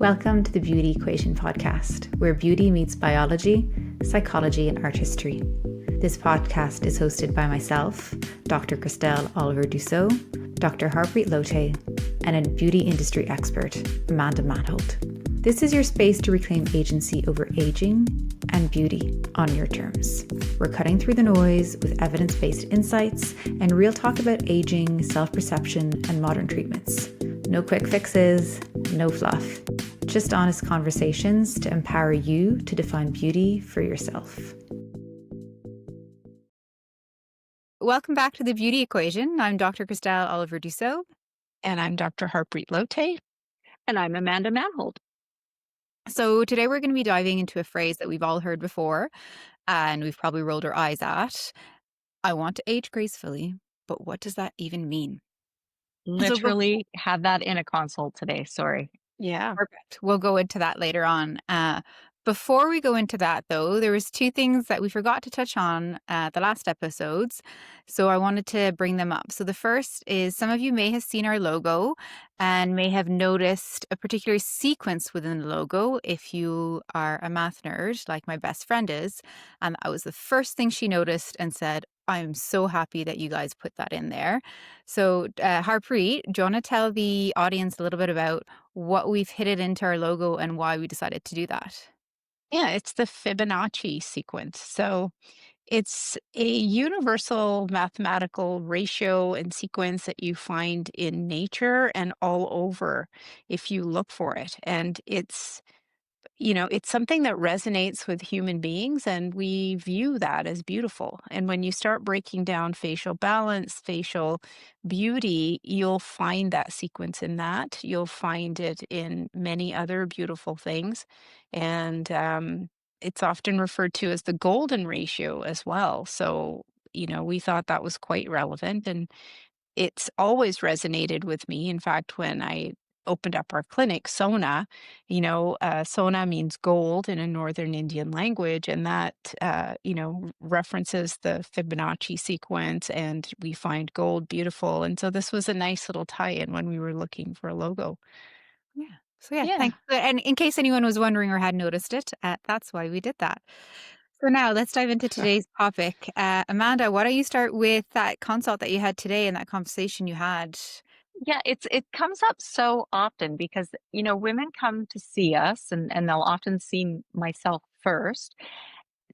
Welcome to the Beauty Equation podcast, where beauty meets biology, psychology, and art history. This podcast is hosted by myself, Dr. Christelle Oliver-Dussault, Dr. Harpreet Lotay, and a beauty industry expert, Amanda Manholt. This is your space to reclaim agency over aging and beauty on your terms. We're cutting through the noise with evidence-based insights and real talk about aging, self-perception, and modern treatments. No quick fixes, no fluff. Just honest conversations to empower you to define beauty for yourself. Welcome back to the Beauty Equation. I'm Dr. Christelle Oliver-Dussault. And I'm Dr. Harpreet Lotay. And I'm Amanda Manholt. So today we're going to be diving into a phrase that we've all heard before and we've probably rolled our eyes at. I want to age gracefully, but what does that even mean? Literally had that in a consult today. Sorry. Yeah. Perfect. We'll go into that later on. Before we go into that, though, there was two things that we forgot to touch on the last episodes. So I wanted to bring them up. So the first is some of you may have seen our logo and may have noticed a particular sequence within the logo if you are a math nerd, like my best friend is. And that was the first thing she noticed and said, I'm so happy that you guys put that in there. So Harpreet, do you want to tell the audience a little bit about what we've hit into our logo and why we decided to do that? Yeah, it's the Fibonacci sequence. So it's a universal mathematical ratio and sequence that you find in nature and all over if you look for it. And it's something that resonates with human beings, and we view that as beautiful. And when you start breaking down facial balance, facial beauty, you'll find that sequence in that. You'll find it in many other beautiful things. And it's often referred to as the golden ratio as well. So, we thought that was quite relevant. And it's always resonated with me. In fact, when I opened up our clinic, Sona, Sona means gold in a Northern Indian language, and that, references the Fibonacci sequence, and we find gold beautiful. And so this was a nice little tie-in when we were looking for a logo. Yeah. So yeah, Yeah. thanks. And in case anyone was wondering or had noticed it, that's why we did that. So now let's dive into today's topic. Amanda, why don't you start with that consult that you had today and that conversation you had? Yeah, it comes up so often because, women come to see us and they'll often see myself first.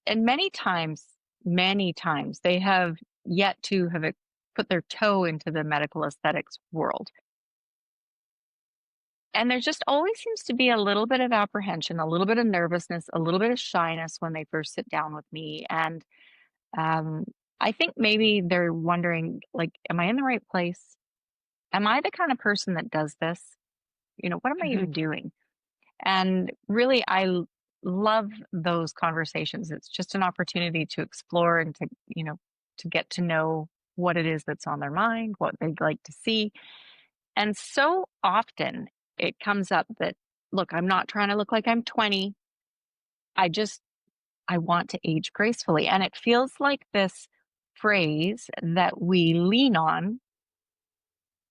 And many times, they have yet to have put their toe into the medical aesthetics world. And there just always seems to be a little bit of apprehension, a little bit of nervousness, a little bit of shyness when they first sit down with me. And I think maybe they're wondering, like, am I in the right place? Am I the kind of person that does this? What am I even doing? And really, love those conversations. It's just an opportunity to explore and to get to know what it is that's on their mind, what they'd like to see. And so often it comes up that, look, I'm not trying to look like I'm 20. I want to age gracefully. And it feels like this phrase that we lean on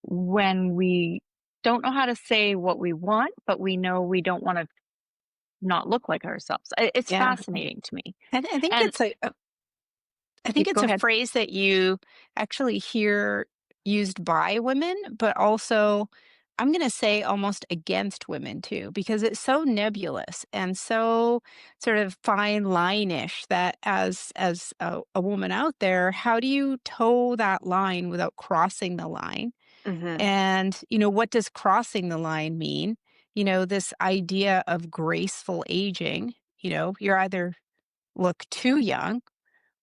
when we don't know how to say what we want, but we know we don't want to not look like ourselves. It's fascinating to me. I think And it's a phrase that you actually hear used by women, but also I'm going to say almost against women too, because it's so nebulous and so sort of fine line-ish that as a woman out there, how do you toe that line without crossing the line? And, what does crossing the line mean? This idea of graceful aging, you're either look too young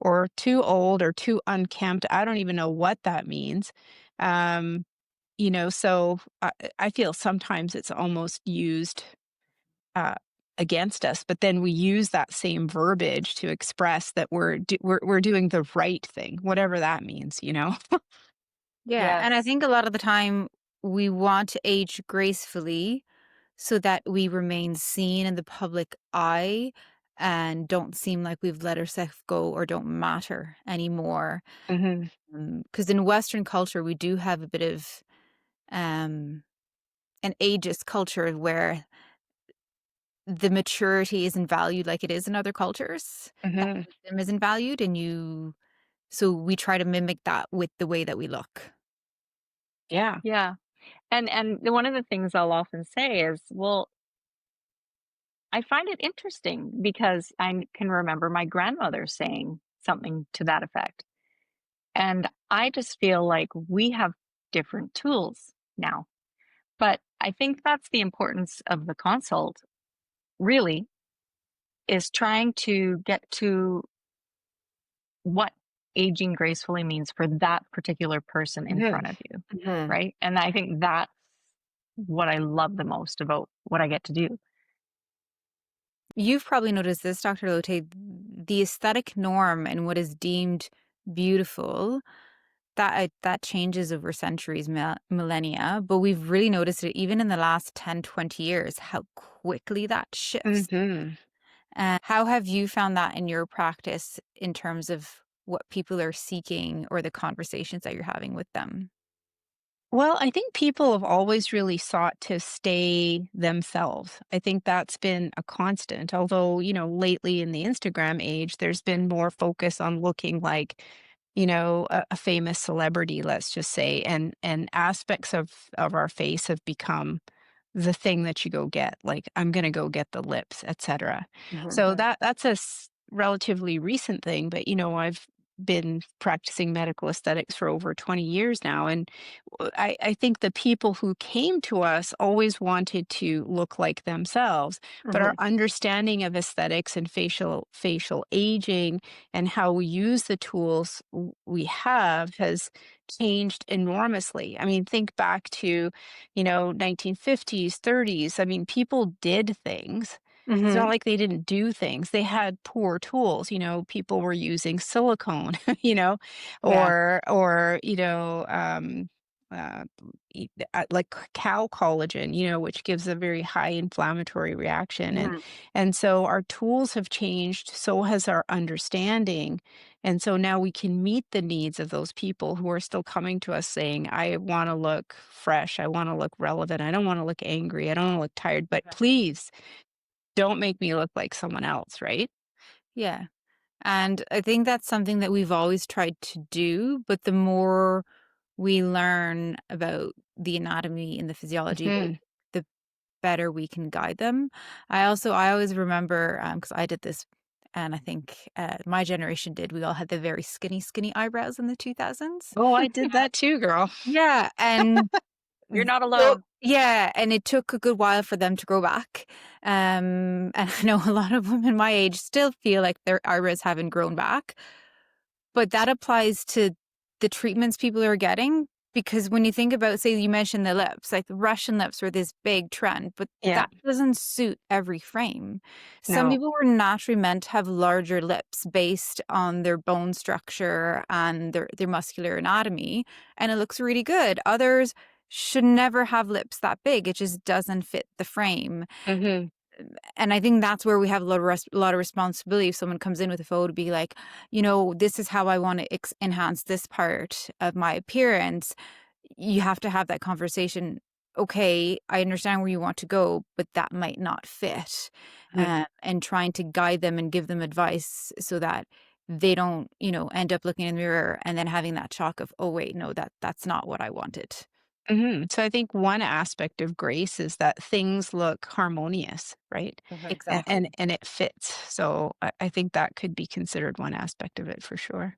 or too old or too unkempt. I don't even know what that means. So I feel sometimes it's almost used uh, against us, but then we use that same verbiage to express that we're doing the right thing, whatever that means. Yeah. Yes. And I think a lot of the time we want to age gracefully so that we remain seen in the public eye and don't seem like we've let ourselves go or don't matter anymore. Because in Western culture, we do have a bit of an ageist culture where the maturity isn't valued like it is in other cultures. That Hmm. wisdom isn't valued, so we try to mimic that with the way that we look. Yeah. Yeah. One of the things I'll often say is, well, I find it interesting because I can remember my grandmother saying something to that effect. And I just feel like we have different tools now. But I think that's the importance of the consult, really, is trying to get to what aging gracefully means for that particular person in Hmm. front of you, Hmm. right? And I think that's what I love the most about what I get to do. You've probably noticed this, Dr. Lotte, the aesthetic norm and what is deemed beautiful, that changes over centuries, millennia, but we've really noticed it even in the last 10, 20 years, how quickly that shifts. Hmm. And how have you found that in your practice in terms of what people are seeking or the conversations that you're having with them? Well, I think people have always really sought to stay themselves. I think that's been a constant. Although, lately in the Instagram age, there's been more focus on looking like, a famous celebrity, let's just say, and aspects of our face have become the thing that you go get. Like, I'm going to go get the lips, etc. Mhm. So that's a relatively recent thing, but I've been practicing medical aesthetics for over 20 years now, and I think the people who came to us always wanted to look like themselves, but our Mhm. understanding of aesthetics and facial aging and how we use the tools we have has changed enormously. I mean, think back to, 1950s, 30s. I mean, people did things. It's not Mhm. like they didn't do things. They had poor tools. People were using silicone, you know, Yeah. or uh, like cow collagen, which gives a very high inflammatory reaction. And Mhm. and so our tools have changed, so has our understanding. And so now we can meet the needs of those people who are still coming to us saying, I want to look fresh, I want to look relevant, I don't want to look angry, I don't want to look tired, but please don't make me look like someone else, right? Yeah. And I think that's something that we've always tried to do, but the more we learn about the anatomy and the physiology of it, Hmm. the better we can guide them. I always remember, because I did this, and I think my generation did. We all had the very skinny eyebrows in the 2000s. Oh, I did that too, girl. Yeah, and You're not so alone. yeah, and it took a good while for them to grow back. And I know a lot of women my age still feel like their eyebrows haven't grown back. But that applies to the treatments people are getting, because when you think about, say, you mentioned the lips, like the Russian lips were this big trend, but Yeah. that doesn't suit every frame. Some No. people were naturally meant to have larger lips based on their bone structure and their muscular anatomy, and it looks really good. Others should never have lips that big. It just doesn't fit the frame. Hmm. And I think that's where we have a lot of responsibility. If someone comes in with a photo, to be like, this is how I want to enhance this part of my appearance. You have to have that conversation. Okay, I understand where you want to go, but that might not fit. And trying to guide them and give them advice so that they don't, end up looking in the mirror and then having that shock of, oh wait, no, that's not what I wanted. So I think one aspect of grace is that things look harmonious, right? And Exactly. and, and it fits. So I think that could be considered one aspect of it for sure.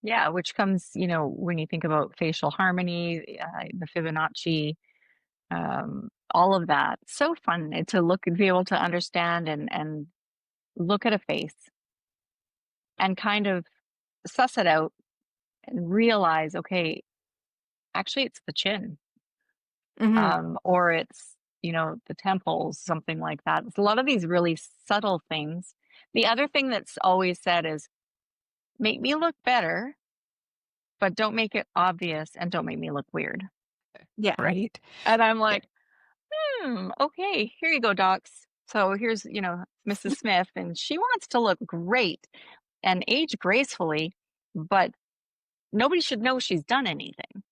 Yeah, which comes, when you think about facial harmony, the Fibonacci, all of that. So fun to look and be able to understand and look at a face and kind of suss it out and realize, okay, actually it's the chin, Hmm. or it's, the temples, something like that. It's a lot of these really subtle things. The other thing that's always said is, make me look better, but don't make it obvious and don't make me look weird. Yeah. Right. And I'm Yeah. like, okay, here you go, docs. So here's, Mrs. Smith, and she wants to look great and age gracefully, but nobody should know she's done anything,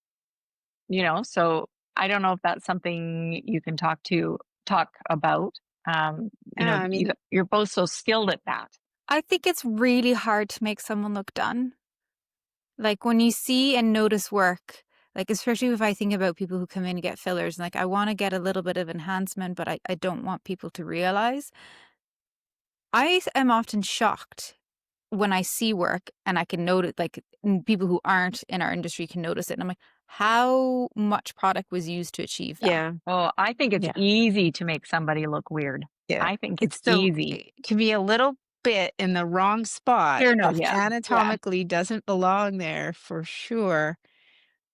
So I don't know if that's something you can talk about. You Yeah, know, I mean, you're both so skilled at that. I think it's really hard to make someone look done. Like when you see and notice work, like especially if I think about people who come in and get fillers, like I want to get a little bit of enhancement, but I don't want people to realize. Am often shocked when I see work and I can notice, like people who aren't in our industry can notice it. And I'm like, how much product was used to achieve that? yeah, Oh, I think it's yeah, easy to make somebody look weird. yeah. I think it's It's easy. it can be a little bit in the wrong spot Fair that enough. Yeah. Yeah. anatomically doesn't belong there for sure.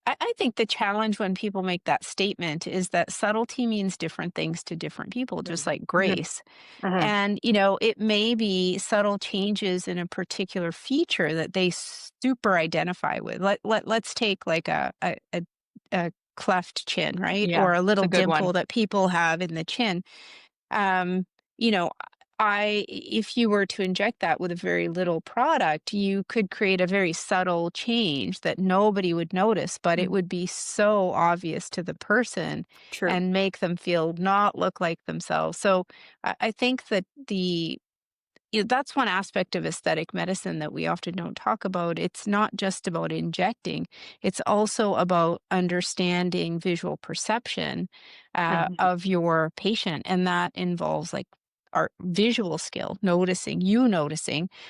I think the challenge when people make that statement is that subtlety means different things to different people, just like Mhm. grace. Mhm. And, it may be subtle changes in a particular feature that they super identify with. Let's take like a cleft chin, right? Yeah, Or a it's little a good one. dimple that people have in the chin. Um, you know, if you were to inject that with a very little product, you could create a very subtle change that nobody would notice, but it Mhm. would be so obvious to the person True. and make them feel not look like themselves. So I think that that's one aspect of aesthetic medicine that we often don't talk about. It's not just about injecting, it's also about understanding visual perception Mhm. of your patient. And that involves like our visual skill, noticing,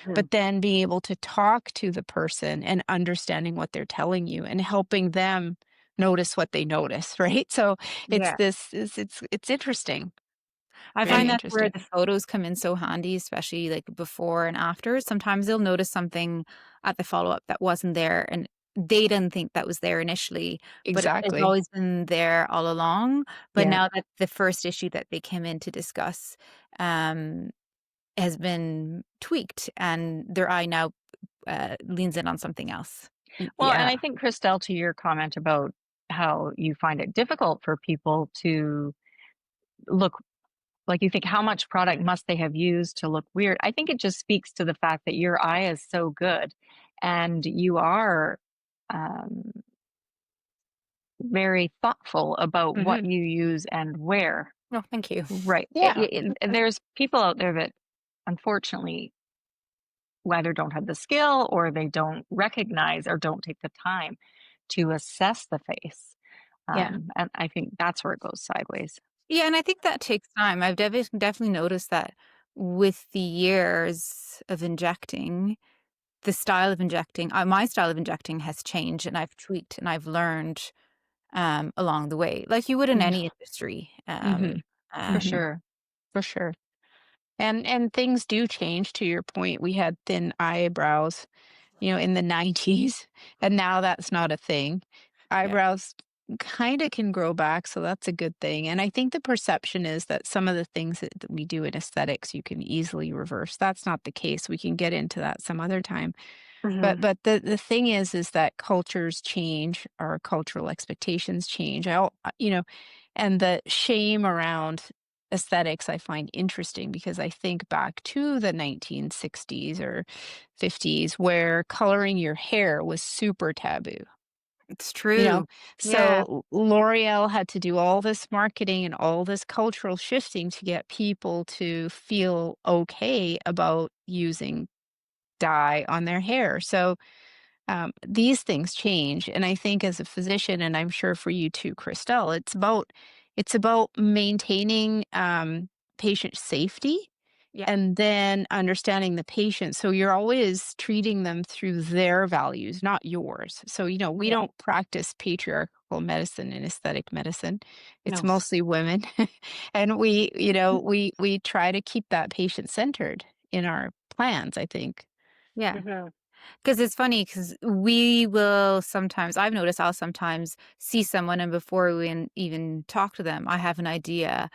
Mhm. but then being able to talk to the person and understanding what they're telling you and helping them notice what they notice, right? So Yeah. it's interesting, I really find that's where interesting. the photos come in so handy, especially like before and after. Sometimes they'll notice something at the follow up that wasn't there and they didn't think that was there initially, but it's Exactly. always been there all along. But Yeah. now that the first issue that they came in to discuss um, has been tweaked and their eye now leans in on something else. Well, The and era. I think, Christelle, to your comment about how you find it difficult for people to look like, you think, how much product must they have used to look weird? I think it just speaks to the fact that your eye is so good and you are um, very thoughtful about what Hmm. you use and where. Oh, thank you. Right. Yeah. There's people out there that unfortunately either don't have the skill or they don't recognize or don't take the time to assess the face. Yeah. And I think that's where it goes sideways. Yeah, and I think that takes time. I've definitely noticed that with the years of injecting, the style of injecting, my style of injecting has changed and I've tweaked and I've learned along the way, like you would in Mm-hmm. any industry. For Mhm. sure. For sure. And things do change to your point. We had thin eyebrows, in the 90s, and now that's not a thing. Yeah. Eyebrows kinda can grow back, so that's a good thing, and I think the perception is that some of the things that we do in aesthetics, you can easily reverse. That's not the case. We can get into that some other time. Hmm. But the thing is that cultures change, our cultural expectations change. And the shame around aesthetics I find interesting because I think back to the 1960s or 50s where coloring your hair was super taboo. It's You know, true. Yeah. so L'Oreal had to do all this marketing and all this cultural shifting to get people to feel okay about using dye on their hair. So these things change, and I think as a physician, and I'm sure for you too, Christelle, it's about maintaining patient safety Yeah. and then understanding the patient. So you're always treating them through their values, not yours. So we Yeah. don't practice patriarchal medicine and aesthetic medicine. It's No. mostly women, and we try to keep that patient centered in our plans. I think. Yeah. Hmm. Because it's funny because we will sometimes, I've noticed I'll sometimes see someone and before we even talk to them, I have an idea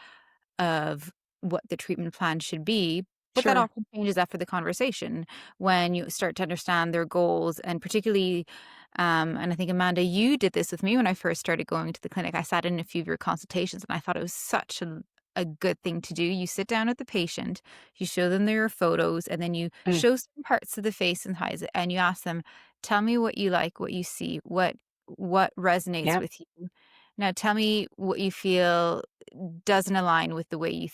of what the treatment plan should be. But that Sure. often changes after the conversation when you start to understand their goals. And particularly, and I think, Amanda, you did this with me when I first started going to the clinic. I sat in a few of your consultations and I thought it was such a good thing to do. You sit down with the patient, you show them their photos, and then you Mm. show some parts of the face and eyes, and you ask them, tell me what you like, what you see, what resonates Yep. with you. Now tell me what you feel doesn't align with the way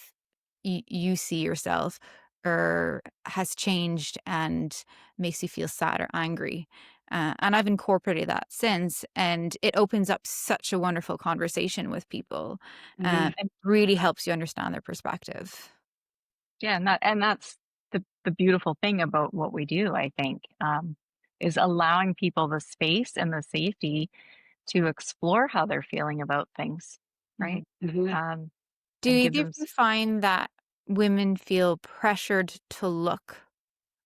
you see yourself or has changed and makes you feel sad or angry. And I've incorporated that since, and it opens up such a wonderful conversation with people, Mhm. and really helps you understand their perspective. Yeah, and that's the beautiful thing about what we do, I think, is allowing people the space and the safety to explore how they're feeling about things, Mhm. right? Um, Do and give either them of you find that women feel pressured to look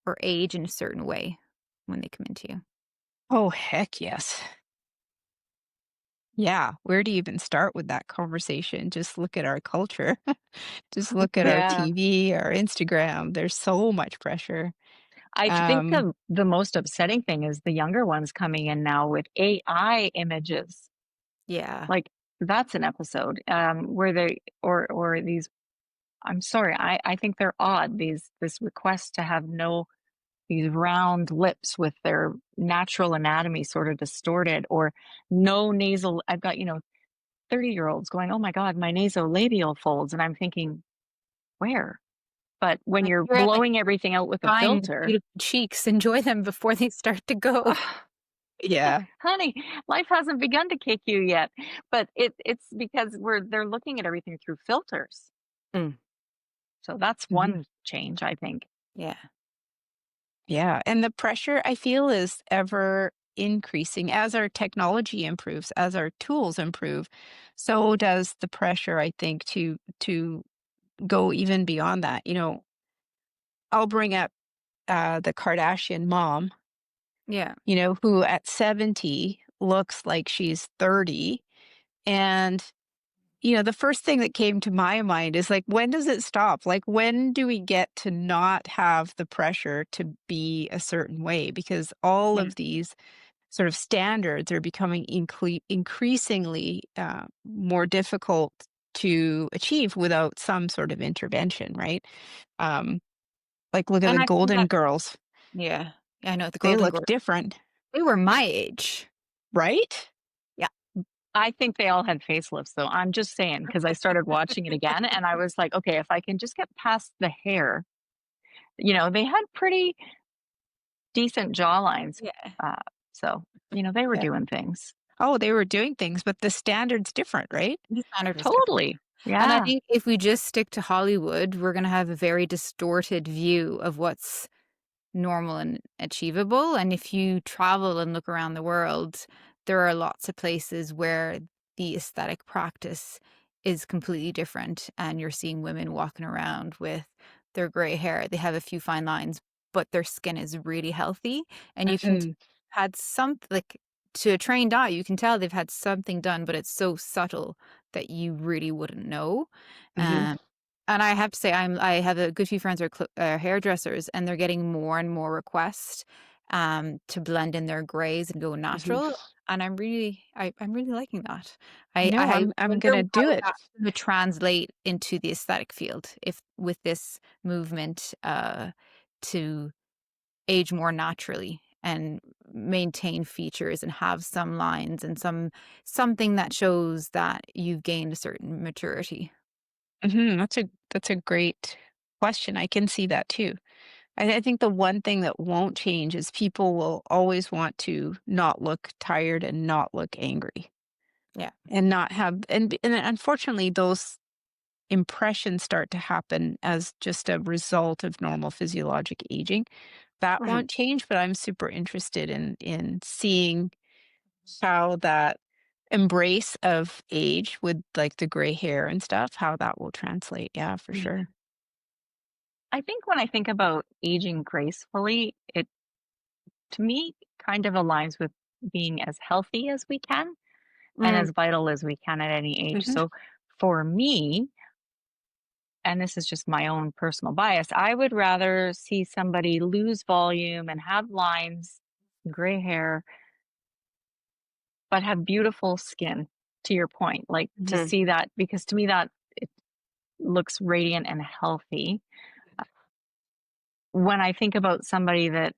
or age in a certain way when they come into you? Oh, heck yes. Yeah, where do you even start with that conversation? Just look at our culture. Just look at our yeah. TV, our Instagram. There's so much pressure. I think Um, the most upsetting thing is the younger ones coming in now with AI images. Yeah. Like, that's an episode, where they or these I'm sorry, I think they're odd, this request to have no these round lips with their natural anatomy sort of distorted, or no nasal. I've got, 30-year-olds going, "Oh my god, my nasolabial folds," and I'm thinking, "Where?" But when Like, you're you're at, like, blowing everything out with a fine, filter, beautiful cheeks, enjoy them before they start to go. yeah. honey, life hasn't begun to kick you yet. But it's because they're looking at everything through filters. Mm. So that's Mhm. one change, I think. Yeah. Yeah, and the pressure I feel is ever increasing as our technology improves, as our tools improve. So does the pressure, I think, to go even beyond that. I'll bring up the Kardashian mom, Yeah. who at 70 looks like she's 30. And, the first thing that came to my mind is like, when does it stop? Like, when do we get to not have the pressure to be a certain way? Because all Yeah. of these sort of standards are becoming increasingly more difficult to achieve without some sort of intervention, right? Um, like, look at And the I think Golden that Girls. yeah. Yeah, I know the They Golden look Girls. different, They were my age. right? Yeah. I think they all had facelifts, though. I'm just saying, because I started watching it again and I was like, okay, if I can just get past the hair, they had pretty decent jawlines. Yeah. Uh, so, they were Yeah. doing things. Oh, they were doing things, but the standard's different, right? The standard was different. Totally. And I Yeah. think if we just stick to Hollywood, we're gonna have a very distorted view of what's normal and achievable. And if you travel and look around the world, there are lots of places where the aesthetic practice is completely different. And you're seeing women walking around with their gray hair. They have a few fine lines, but their skin is really healthy. And you can Mhm, had some like to a trained eye, you can tell they've had something done, but it's so subtle that you really wouldn't know. mhm, Um, and I have to say, I have a good few friends who are hairdressers, and they're getting more and more requests to blend in their grays and go mhm. natural. And I'm really liking that. No, I I'm wonder gonna how do it. that would translate into the aesthetic field if with this movement to age more naturally and maintain features and have some lines and something that shows that you've gained a certain maturity. Mhm, that's a great question. I can see that too. I think the one thing that won't change is people will always want to not look tired and not look angry Yeah. and not have and unfortunately those impressions start to happen as just a result of normal physiologic aging. That Right. won't change, but I'm super interested in seeing how that embrace of age with like the gray hair and stuff, how that will translate. Yeah, for Yeah. sure. I think when I think about aging gracefully, it to me kind of aligns with being as healthy as we can and Mm, as vital as we can at any age. Mhm. So for me, and this is just my own personal bias, I would rather see somebody lose volume and have lines, gray hair, but have beautiful skin, to your point. Like, to mhm. see that, because to me that it looks radiant and healthy. When I think about somebody that,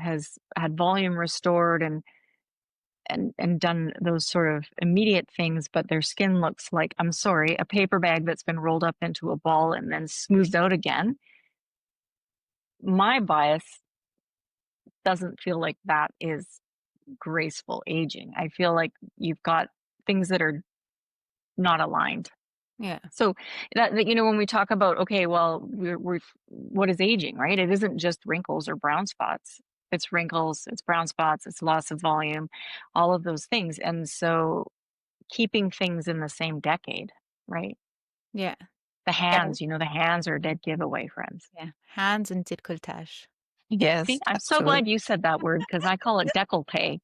has had volume restored and and done those sort of immediate things, but their skin looks like, I'm sorry, a paper bag that's been rolled up into a ball and then smoothed out again. My bias doesn't feel like that is graceful aging. I feel like you've got things that are not aligned. Yeah. So that you know, when we talk about, okay, well, we're what is aging, right? It isn't just wrinkles or brown spots. It's wrinkles, it's brown spots, it's loss of volume, all of those things. And so keeping things in the same decade, right? Yeah. The Yeah. hands, the hands are a dead giveaway, friends. Yeah. Hands and décolletage. See, Yes, I'm so absolutely. glad you said that word because I call it décolleté.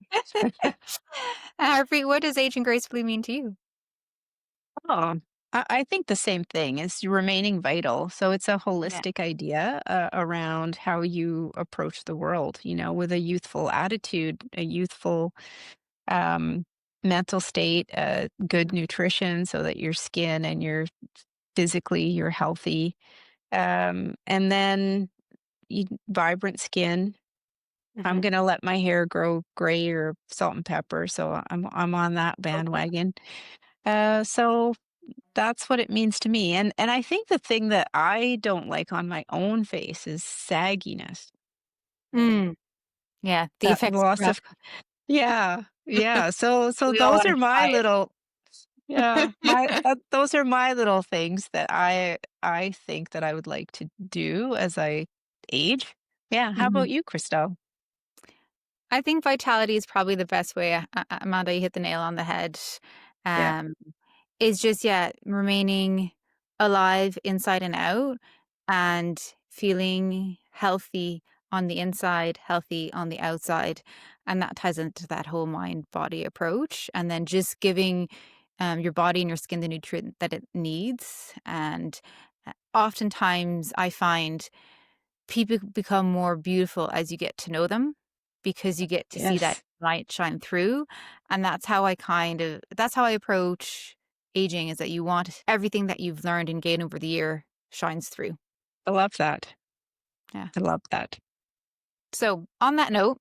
Harpreet, what does aging gracefully mean to you? Oh, I think the same thing is remaining vital. So it's a Yeah. holistic idea around how you approach the world, with a youthful attitude, a youthful um, mental state, good nutrition so that your skin and you're healthy. And then vibrant skin. I'm Mhm. gonna let my hair grow gray or salt and pepper, so I'm on that Oh, yeah. bandwagon. So that's what it means to me, and I think the thing that I don't like on my own face is sagginess. Mm. Yeah, the That effects of loss breath. of yeah, yeah. So We all those wanna are my try it. little yeah, those are my little things that I think that I would like to do as I age. Yeah, how Mhm. about you, Christelle? I think vitality is probably the best way. Amanda, you hit the nail on the head. Yeah. Um, is just, yeah, remaining alive inside and out and feeling healthy on the inside, healthy on the outside. And that ties into that whole mind body approach. And then just giving your body and your skin the nutrient that it needs. And oftentimes I find people become more beautiful as you get to know them because you get to see that Yes. light shine through. And that's how I approach aging, is that you want everything that you've learned and gained over the year shines through. I love that. Yeah. I love that. So on that note,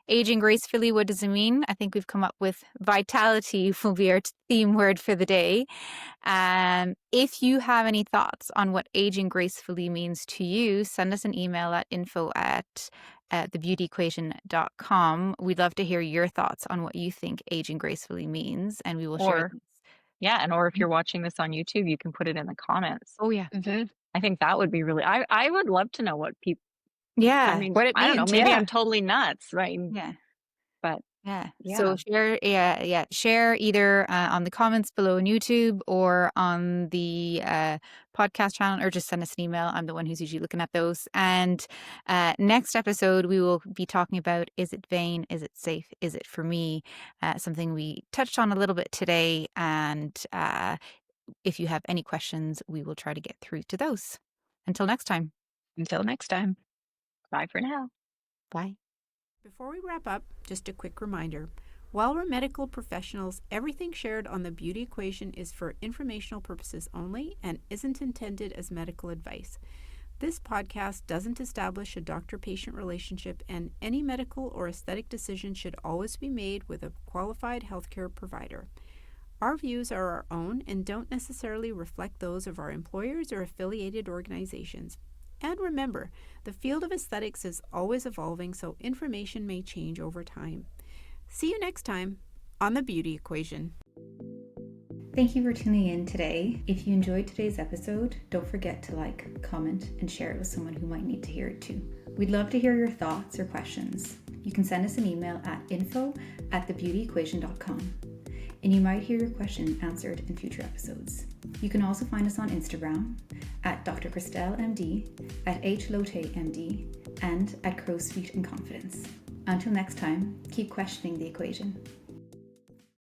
aging gracefully, what does it mean? I think we've come up with vitality will be our theme word for the day. If you have any thoughts on what aging gracefully means to you, send us an email at info@, thebeautyequation.com. We'd love to hear your thoughts on what you think aging gracefully means, and we will share Or, these. yeah, and or if you're watching this on YouTube, you can put it in the comments. Oh, yeah. Mhm. I think that would be really, I would love to know what people, I Yeah. mean, What it I don't know, means, maybe yeah. I'm totally nuts, right? Yeah. But Yeah. So yeah, share, yeah, share either on the comments below on YouTube or on the podcast channel, or just send us an email. I'm the one who's usually looking at those. And next episode, we will be talking about, is it vain? Is it safe? Is it for me? Something we touched on a little bit today. And if you have any questions, we will try to get through to those. Until next time. Until next time. bye for now. Bye. Before we wrap up, just a quick reminder. While we're medical professionals, everything shared on the Beauty Equation is for informational purposes only and isn't intended as medical advice. This podcast doesn't establish a doctor-patient relationship, and any medical or aesthetic decision should always be made with a qualified healthcare provider. Our views are our own and don't necessarily reflect those of our employers or affiliated organizations. And remember, the field of aesthetics is always evolving, so information may change over time. See you next time on The Beauty Equation. Thank you for tuning in today. If you enjoyed today's episode, don't forget to like, comment, and share it with someone who might need to hear it too. We'd love to hear your thoughts or questions. You can send us an email at info@thebeautyequation.com, and you might hear your question answered in future episodes. You can also find us on Instagram at Dr. Christelle MD, at H. Lotay MD, and at Crow's Feet and Confidence. Until next time, keep questioning the equation.